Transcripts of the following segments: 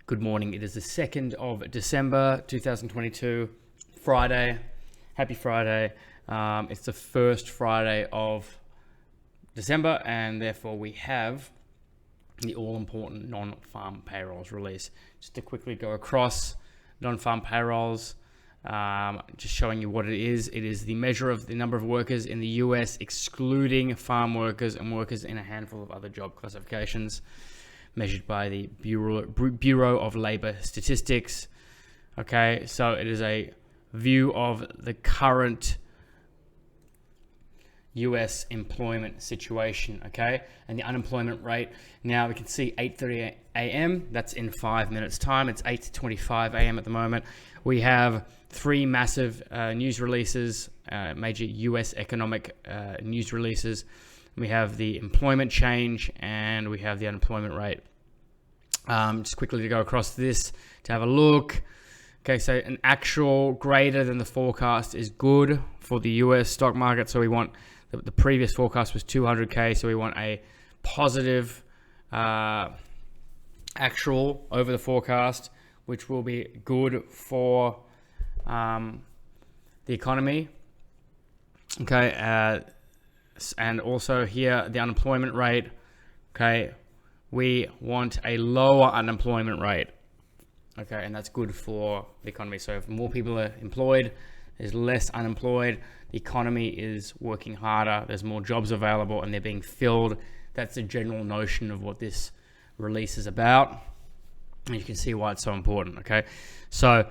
Good morning. It is the 2nd of December 2022, Friday. Happy Friday. It's the first Friday of December, and therefore we have the all-important non-farm payrolls release. Just to quickly go across non-farm payrolls, just showing you what it is. It is the measure of the number of workers in the US, excluding farm workers and workers in a handful of other job classifications, measured by the Bureau of Labor Statistics. Okay, so it is a view of the current US employment situation, okay? And the unemployment rate, now we can see 8:30 a.m., that's in 5 minutes time. It's 8:25 a.m. at the moment. We have three massive news releases, major US economic news releases. We have the employment change and we have the unemployment rate. Just quickly to go across this to have a look. Okay, so an actual greater than the forecast is good for the US stock market. So we want, the previous forecast was 200K, so we want a positive actual over the forecast, which will be good for the economy. Okay, and also here, the unemployment rate, okay, we want a lower unemployment rate, okay, and that's good for the economy. So if more people are employed, there's less unemployed, the economy is working harder, there's more jobs available, and they're being filled. That's the general notion of what this release is about, and you can see why it's so important, okay? So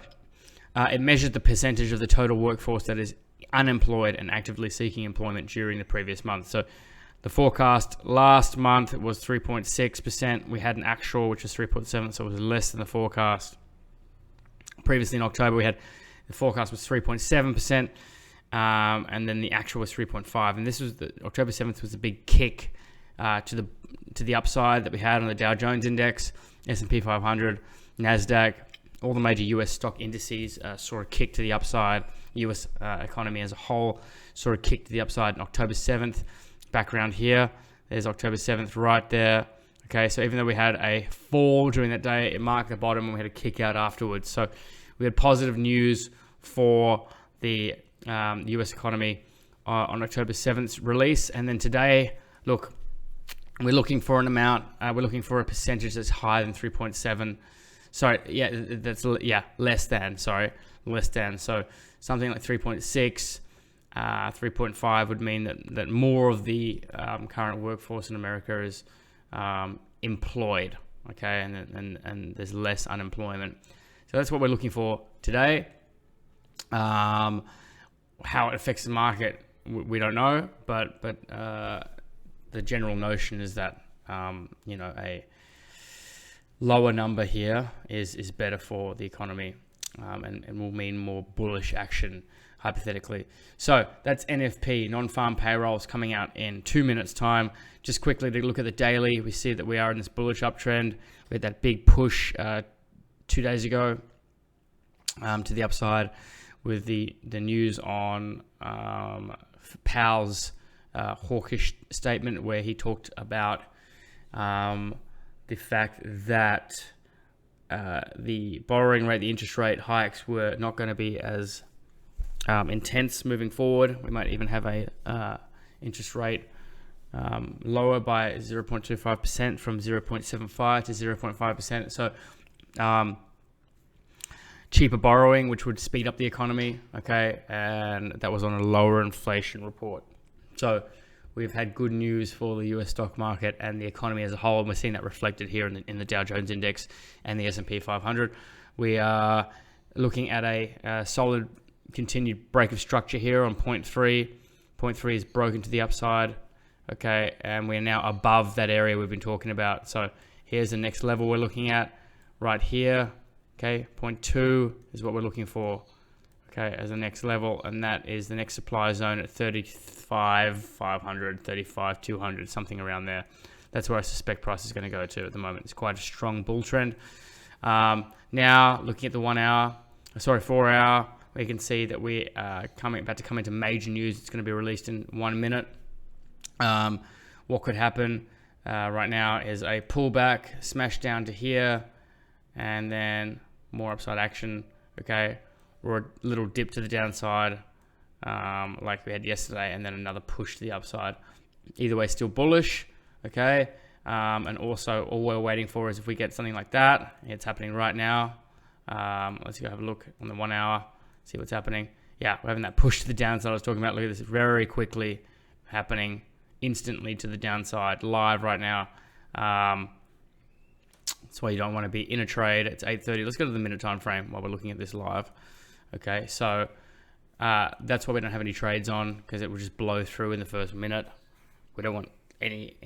it measures the percentage of the total workforce that is unemployed and actively seeking employment during the previous month. So the forecast last month was 3.6%. We had an actual, which was 3.7, so it was less than the forecast. Previously in October, the forecast was 3.7%, and then the actual was 3.5. And this was October 7th was the big kick to the upside that we had on the Dow Jones Index, S&P 500, NASDAQ. All the major US stock indices saw a kick to the upside. US economy as a whole saw a kick to the upside on October 7th. Background here, there's October 7th right there. Okay, so even though we had a fall during that day, it marked the bottom and we had a kick out afterwards. So we had positive news for the US economy on October 7th's release. And then today, look, we're looking for an amount, we're looking for a percentage that's higher than 3.7. Sorry, less than. So something like 3.6, 3.5 would mean that more of the current workforce in America is employed, okay, and there's less unemployment. So that's what we're looking for today. How it affects the market, we don't know, but the general notion is that a lower number here is better for the economy, and will mean more bullish action, hypothetically. So that's NFP, non-farm payrolls, coming out in 2 minutes time. Just quickly to look at the daily, we see that we are in this bullish uptrend. We had that big push 2 days ago to the upside with the news on Powell's hawkish statement, where he talked about the fact that the borrowing rate, the interest rate hikes were not going to be as intense moving forward. We might even have a interest rate lower by 0.25% from 0.75 to 0.5%. So cheaper borrowing, which would speed up the economy, okay, and that was on a lower inflation report. So we've had good news for the US stock market and the economy as a whole, and we're seeing that reflected here in the Dow Jones Index and the S&P 500. We are looking at a solid continued break of structure here on 0.3. 0.3 is broken to the upside, okay, and we're now above that area we've been talking about. So here's the next level we're looking at right here, okay. 0.2 is what we're looking for, okay, as the next level, and that is the next supply zone at 35,500, 35,200, something around there. That's where I suspect price is going to go to at the moment. It's quite a strong bull trend. Now looking at the 4 hour, we can see that we are about to come into major news. It's going to be released in 1 minute. What could happen right now is a pullback, smash down to here, and then more upside action, okay, or a little dip to the downside, like we had yesterday, and then another push to the upside. Either way, still bullish, okay. And also all we're waiting for is if we get something like that. It's happening right now. Let's go have a look on the 1 hour, see what's happening. Yeah, we're having that push to the downside I was talking about. Look at this, very quickly happening instantly to the downside, live right now. That's why you don't want to be in a trade. It's 8:30. Let's go to the minute time frame while we're looking at this live. Okay, so that's why we don't have any trades on, because it will just blow through in the first minute. We don't want any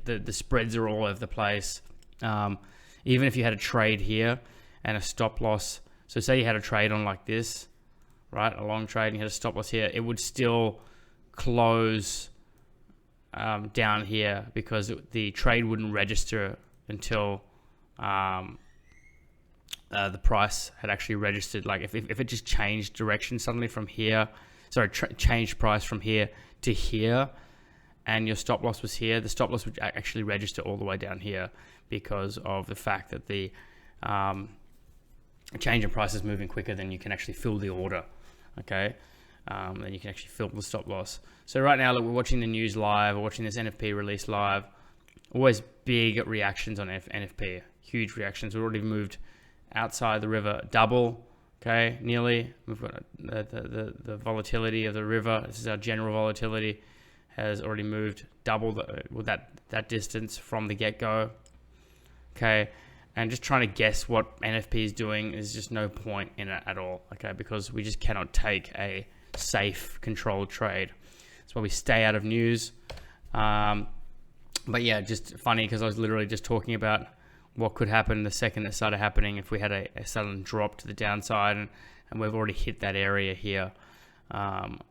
the spreads are all over the place. Even if you had a trade here and a stop loss, so say you had a trade on like this, right, a long trade, and you had a stop loss here, it would still close down here because the trade wouldn't register until the price had actually registered. Like if it just changed direction suddenly from here, changed price from here to here, and your stop loss was here, the stop loss would actually register all the way down here because of the fact that the change in price is moving quicker than you can actually fill the order, okay? Then you can actually fill the stop loss. So right now, look, we're watching the news live, we're watching this NFP release live. Always big reactions on NFP, huge reactions. We've already moved outside the river double, okay, nearly. We've got the volatility of the river. This is our general volatility, has already moved double that distance from the get-go, okay. And just trying to guess what NFP is doing is just no point in it at all, okay, because we just cannot take a safe, controlled trade. That's why we stay out of news. But yeah, just funny because I was literally just talking about what could happen the second it started happening if we had a sudden drop to the downside, and we've already hit that area here.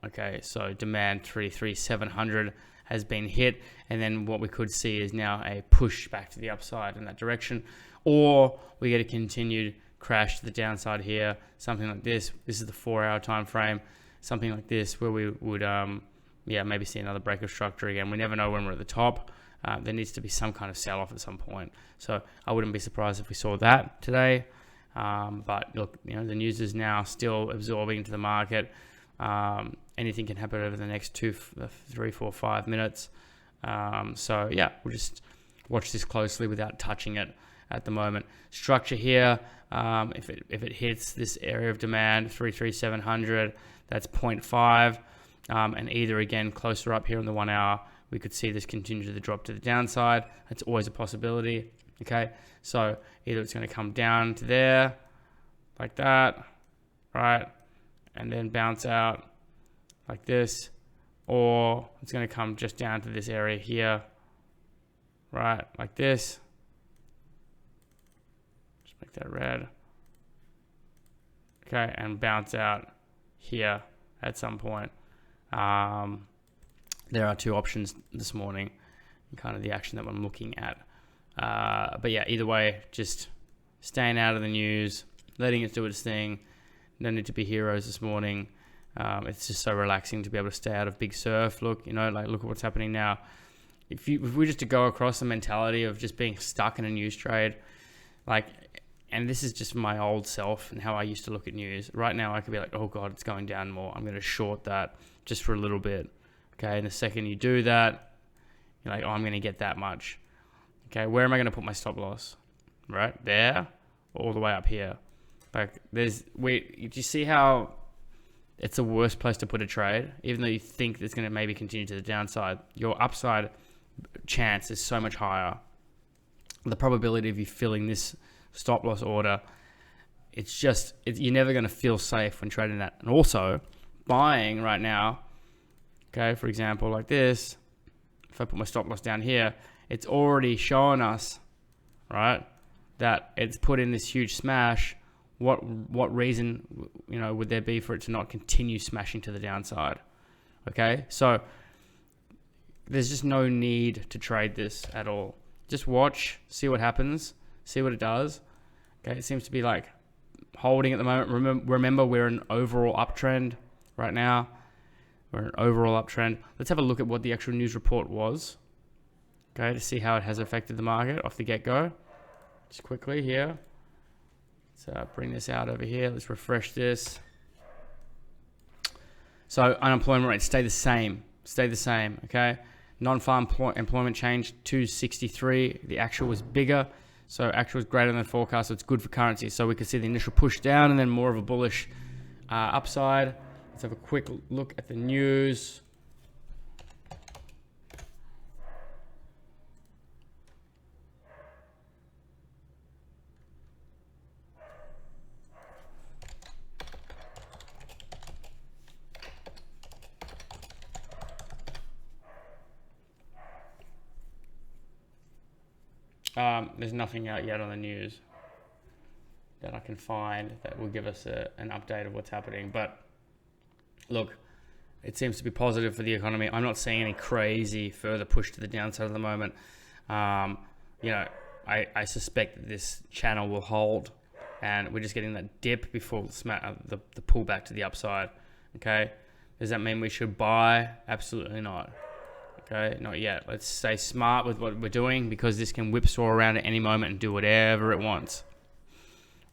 Okay, so demand 33,700 has been hit, and then what we could see is now a push back to the upside in that direction, or we get a continued crash to the downside here, something like this. This is the 4 hour time frame, something like this, where we would maybe see another break of structure again. We never know when we're at the top. There needs to be some kind of sell-off at some point. So I wouldn't be surprised if we saw that today. But look, the news is now still absorbing into the market. Anything can happen over the next 2, 3, 4, 5 minutes. So yeah, we'll just watch this closely without touching it at the moment. Structure here, if it hits this area of demand, 33,700, that's 0.5. And either again closer up here on the 1 hour, we could see this continue to drop to the downside. That's always a possibility, okay? So either it's going to come down to there, like that, right? And then bounce out like this, or it's going to come just down to this area here, right? Like this. Just make that red. Okay, and bounce out here at some point. There are two options this morning, kind of the action that I'm looking at. But yeah, either way, just staying out of the news, letting it do its thing. No need to be heroes this morning. It's just so relaxing to be able to stay out of big surf. Look, look at what's happening now. If we just to go across the mentality of just being stuck in a news trade, and this is just my old self and how I used to look at news. Right now, I could be like, oh God, it's going down more. I'm going to short that just for a little bit. Okay, and the second you do that, you're like, oh, I'm going to get that much. Okay, where am I going to put my stop loss? Right there, all the way up here. Do you see how it's the worst place to put a trade? Even though you think it's going to maybe continue to the downside, your upside chance is so much higher. The probability of you filling this stop loss order, you're never going to feel safe when trading that. And also, buying right now, okay, for example, like this, if I put my stop loss down here, it's already showing us, right, that it's put in this huge smash. What reason, would there be for it to not continue smashing to the downside? Okay, so there's just no need to trade this at all. Just watch, see what happens, see what it does. Okay, it seems to be like holding at the moment. Remember, we're in an overall uptrend right now. We're in an overall uptrend. Let's have a look at what the actual news report was. Okay, to see how it has affected the market off the get-go. Just quickly here. So bring this out over here. Let's refresh this. So unemployment rate stay the same. Okay. Non-farm employment change 263. The actual was bigger. So actual is greater than forecast. So it's good for currency. So we can see the initial push down and then more of a bullish upside. Let's have a quick look at the news. There's nothing out yet on the news that I can find that will give us an update of what's happening. But look, it seems to be positive for the economy. I'm not seeing any crazy further push to the downside at the moment. You know, I suspect that this channel will hold, and we're just getting that dip before the pullback to the upside. Okay, does that mean we should buy? Absolutely not. Okay, not yet. Let's stay smart with what we're doing, because this can whipsaw around at any moment and do whatever it wants.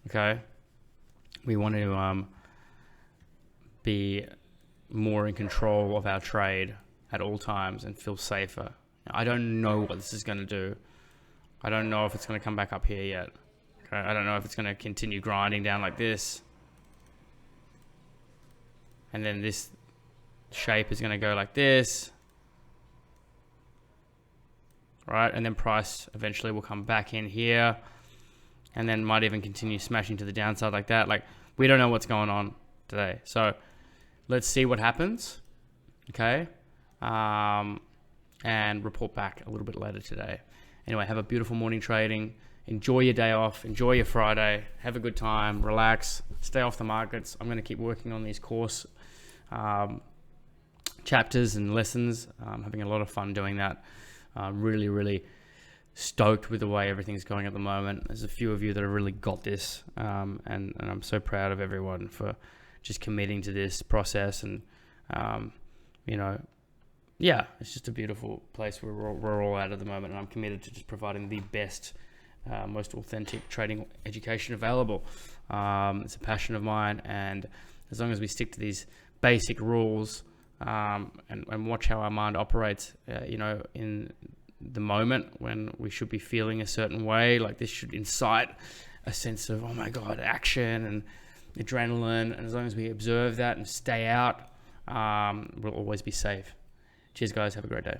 Okay, we want to be more in control of our trade at all times and feel safer. I don't know what this is going to do. I don't know if it's going to come back up here yet. Okay, I don't know if it's going to continue grinding down like this, and then this shape is going to go like this. Right, and then price eventually will come back in here, and then might even continue smashing to the downside like that. Like, we don't know what's going on today, so let's see what happens. Okay, and report back a little bit later today. Anyway, have a beautiful morning trading. Enjoy your day off. Enjoy your Friday. Have a good time. Relax. Stay off the markets. I'm going to keep working on these course chapters and lessons. I'm having a lot of fun doing that. Really, really stoked with the way everything's going at the moment. There's a few of you that have really got this, and I'm so proud of everyone for just committing to this process. And you know, yeah, it's just a beautiful place where we're all at the moment, and I'm committed to just providing the best, most authentic trading education available. It's a passion of mine, and as long as we stick to these basic rules, and watch how our mind operates, you know, in the moment when we should be feeling a certain way, like this should incite a sense of, oh my God, action and adrenaline. And as long as we observe that and stay out, we'll always be safe. Cheers, guys. Have a great day.